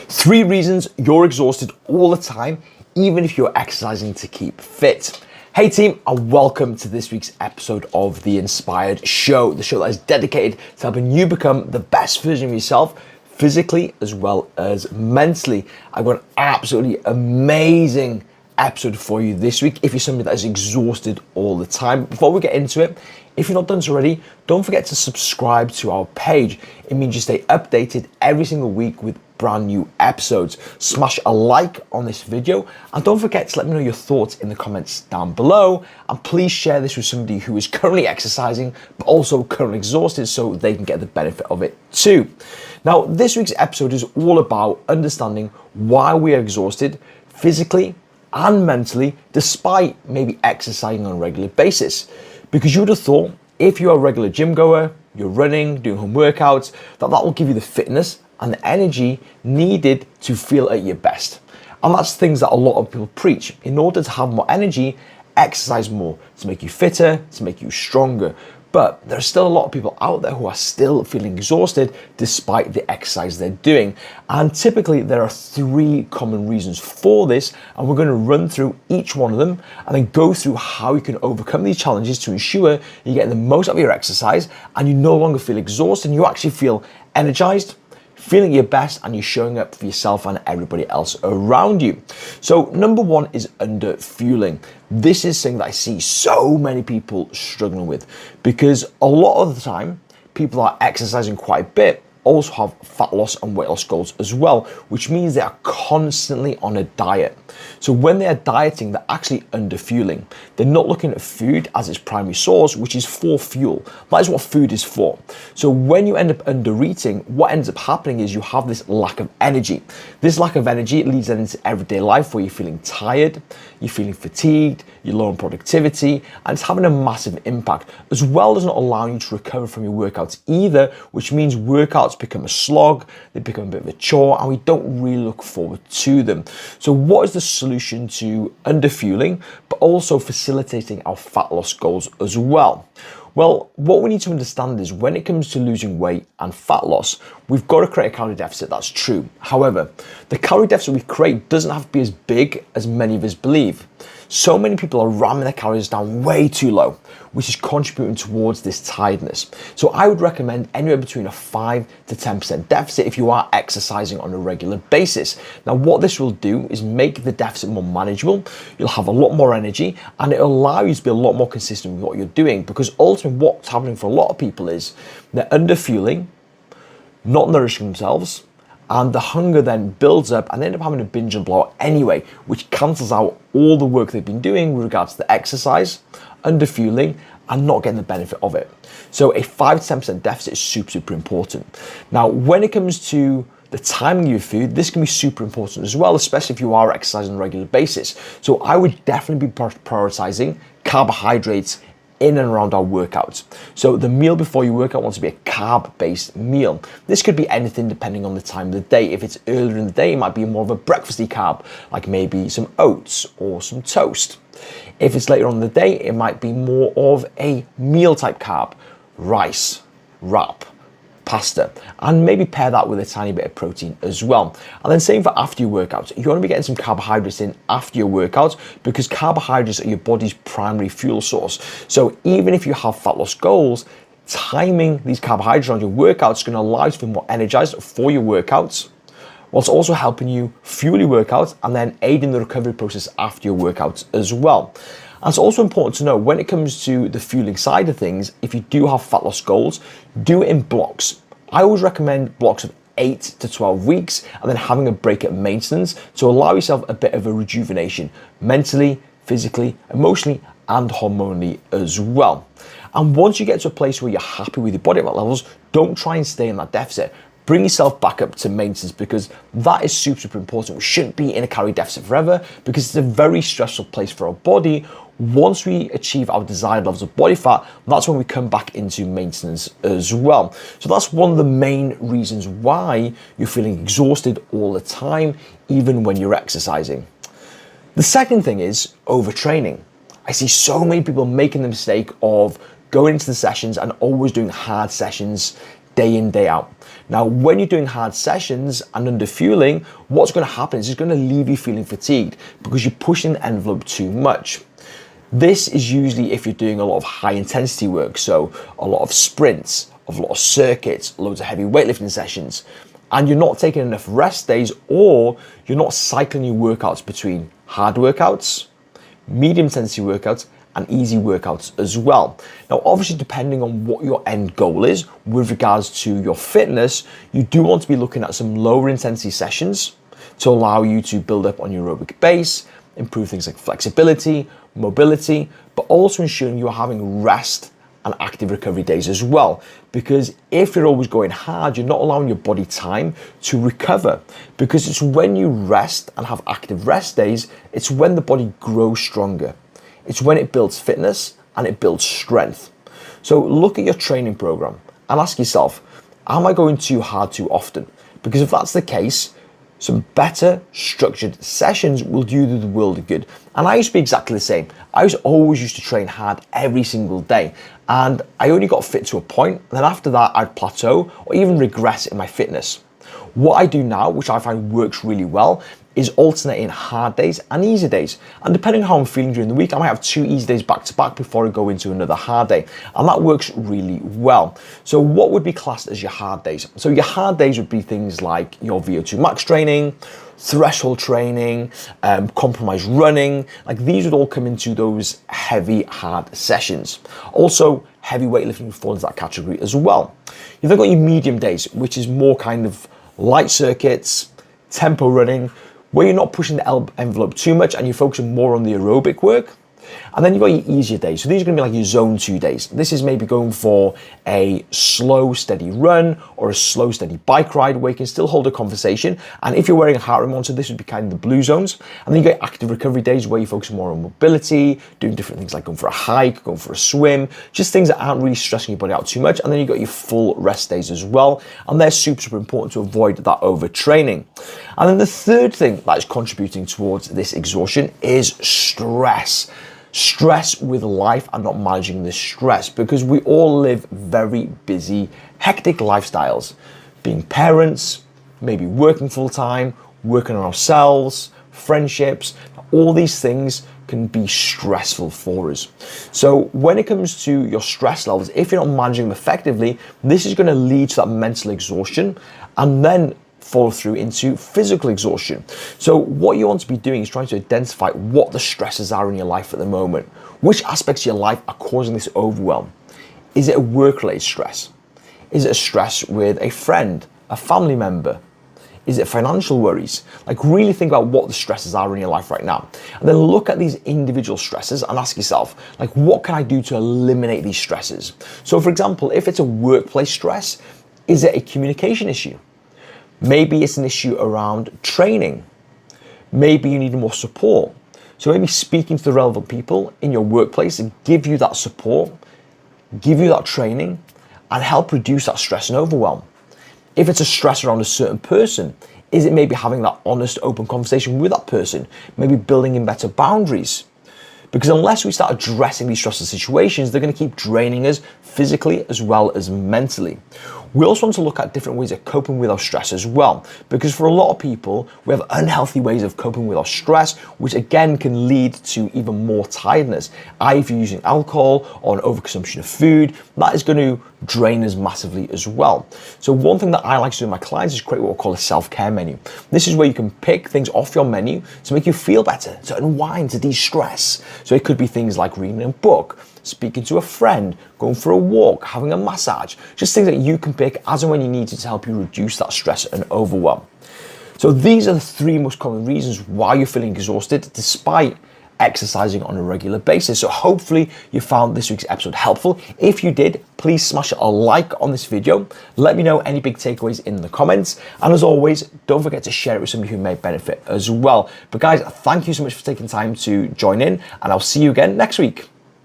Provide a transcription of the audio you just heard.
3 reasons you're exhausted all the time, even if you're exercising to keep fit. Hey team, and welcome to this week's episode of The Inspired Show, the show that is dedicated to helping you become the best version of yourself, physically as well as mentally. I've got an absolutely amazing episode for you this week if you're somebody that is exhausted all the time. Before we get into it, if you're not done so already, don't forget to subscribe to our page. It means you stay updated every single week with brand new episodes. Smash a like on this video and don't forget to let me know your thoughts in the comments down below, and please share this with somebody who is currently exercising but also currently exhausted so they can get the benefit of it too. Now, this week's episode is all about understanding why we are exhausted physically and mentally despite maybe exercising on a regular basis. Because you would have thought if you're a regular gym goer, you're running, doing home workouts, that will give you the fitness and the energy needed to feel at your best. And that's things that a lot of people preach. In order to have more energy, exercise more to make you fitter, to make you stronger. But there are still a lot of people out there who are still feeling exhausted despite the exercise they're doing. And typically there are 3 common reasons for this, and we're going to run through each one of them and then go through how you can overcome these challenges to ensure you get the most out of your exercise and you no longer feel exhausted and you actually feel energized, feeling your best, and you're showing up for yourself and everybody else around you. So number 1 is underfueling. This is something that I see so many people struggling with because a lot of the time people are exercising quite a bit also have fat loss and weight loss goals as well, which means they are constantly on a diet. So when they are dieting, they're actually underfueling. They're not looking at food as its primary source, which is for fuel. That is what food is for. So when you end up under eating, what ends up happening is you have this lack of energy. This lack of energy leads into everyday life where you're feeling tired, you're feeling fatigued, you're low on productivity, and it's having a massive impact, as well as not allowing you to recover from your workouts either, which means workouts become a slog, they become a bit of a chore, and we don't really look forward to them. So what is the solution to underfueling, but also facilitating our fat loss goals as well? Well, what we need to understand is when it comes to losing weight and fat loss, we've got to create a calorie deficit, that's true. However, the calorie deficit we create doesn't have to be as big as many of us believe. So many people are ramming their calories down way too low, which is contributing towards this tiredness. So I would recommend anywhere between a 5 to 10% deficit if you are exercising on a regular basis. Now, what this will do is make the deficit more manageable. You'll have a lot more energy and it'll allow you to be a lot more consistent with what you're doing, because ultimately what's happening for a lot of people is they're underfueling, not nourishing themselves, and the hunger then builds up and they end up having a binge and blow anyway, which cancels out all the work they've been doing with regards to the exercise, underfueling, and not getting the benefit of it. So a 5 to 10% deficit is super important. Now, when it comes to the timing of your food, this can be super important as well, especially if you are exercising on a regular basis. So I would definitely be prioritizing carbohydrates in and around our workouts. So the meal before your workout wants to be a carb-based meal. This could be anything depending on the time of the day. If it's earlier in the day, it might be more of a breakfasty carb, like maybe some oats or some toast. If it's later on in the day, it might be more of a meal type carb, rice, wrap, pasta, and maybe pair that with a tiny bit of protein as well. And then same for after your workouts. You want to be getting some carbohydrates in after your workouts because carbohydrates are your body's primary fuel source. So even if you have fat loss goals, timing these carbohydrates on your workouts is going to allow you to feel more energized for your workouts, whilst also helping you fuel your workouts and then aiding the recovery process after your workouts as well. And it's also important to know when it comes to the fueling side of things, if you do have fat loss goals, do it in blocks. I always recommend blocks of 8 to 12 weeks and then having a break at maintenance to allow yourself a bit of a rejuvenation mentally, physically, emotionally, and hormonally as well. And once you get to a place where you're happy with your body fat levels, don't try and stay in that deficit. Bring yourself back up to maintenance, because that is super important. We shouldn't be in a calorie deficit forever because it's a very stressful place for our body. Once we achieve our desired levels of body fat, that's when we come back into maintenance as well. So that's one of the main reasons why you're feeling exhausted all the time, even when you're exercising. The second thing is overtraining. I see so many people making the mistake of going into the sessions and always doing hard sessions day in, day out. Now, when you're doing hard sessions and underfueling, what's going to happen is it's going to leave you feeling fatigued because you're pushing the envelope too much. This is usually if you're doing a lot of high intensity work, so a lot of sprints, a lot of circuits, loads of heavy weightlifting sessions, and you're not taking enough rest days, or you're not cycling your workouts between hard workouts, medium intensity workouts, and easy workouts as well. Now, obviously, depending on what your end goal is with regards to your fitness, you do want to be looking at some lower intensity sessions to allow you to build up on your aerobic base, improve things like flexibility, mobility, but also ensuring you're having rest and active recovery days as well. Because if you're always going hard, you're not allowing your body time to recover. Because it's when you rest and have active rest days, it's when the body grows stronger. It's when it builds fitness and it builds strength. So look at your training program and ask yourself, am I going too hard too often? Because if that's the case, some better structured sessions will do you the world of good. And I used to be exactly the same. I always used to train hard every single day. And I only got fit to a point. And then after that, I'd plateau or even regress in my fitness. What I do now, which I find works really well, is alternating hard days and easy days. And depending on how I'm feeling during the week, I might have 2 easy days back to back before I go into another hard day. And that works really well. So what would be classed as your hard days? So your hard days would be things like your VO2 max training, threshold training, compromised running. Like these would all come into those heavy, hard sessions. Also, heavy weightlifting falls into that category as well. You've then got your medium days, which is more kind of light circuits, tempo running, where you're not pushing the envelope too much and you're focusing more on the aerobic work. And then you've got your easier days. So these are going to be like your zone 2 days. This is maybe going for a slow, steady run or a slow, steady bike ride where you can still hold a conversation. And if you're wearing a heart rate monitor, this would be kind of the blue zones. And then you get active recovery days where you focus more on mobility, doing different things like going for a hike, going for a swim, just things that aren't really stressing your body out too much. And then you've got your full rest days as well. And they're super, super important to avoid that overtraining. And then the third thing that is contributing towards this exhaustion is stress. Stress with life and not managing the stress, because we all live very busy, hectic lifestyles. Being parents, maybe working full time, working on ourselves, friendships, all these things can be stressful for us. So when it comes to your stress levels, if you're not managing them effectively, this is going to lead to that mental exhaustion and then follow through into physical exhaustion. So what you want to be doing is trying to identify what the stresses are in your life at the moment. Which aspects of your life are causing this overwhelm? Is it a work-related stress? Is it a stress with a friend, a family member? Is it financial worries? Like really think about what the stresses are in your life right now. And then look at these individual stresses and ask yourself, like, what can I do to eliminate these stresses? So for example, if it's a workplace stress, is it a communication issue? Maybe it's an issue around training. Maybe you need more support. So maybe speaking to the relevant people in your workplace and give you that support, give you that training, and help reduce that stress and overwhelm. If it's a stress around a certain person, is it maybe having that honest, open conversation with that person? Maybe building in better boundaries? Because unless we start addressing these stressful situations, they're going to keep draining us physically as well as mentally. We also want to look at different ways of coping with our stress as well, because for a lot of people, we have unhealthy ways of coping with our stress, which again can lead to even more tiredness. If you're using alcohol or an overconsumption of food, that is going to drain us massively as well. So one thing that I like to do with my clients is create what we call a self-care menu. This is where you can pick things off your menu to make you feel better, to unwind, to de-stress. So it could be things like reading a book, speaking to a friend, going for a walk, having a massage, just things that you can pick as and when you need to help you reduce that stress and overwhelm. So these are the 3 most common reasons why you're feeling exhausted despite exercising on a regular basis. So hopefully you found this week's episode helpful. If you did, please smash a like on this video. Let me know any big takeaways in the comments. And as always, don't forget to share it with somebody who may benefit as well. But guys, thank you so much for taking time to join in, and I'll see you again next week.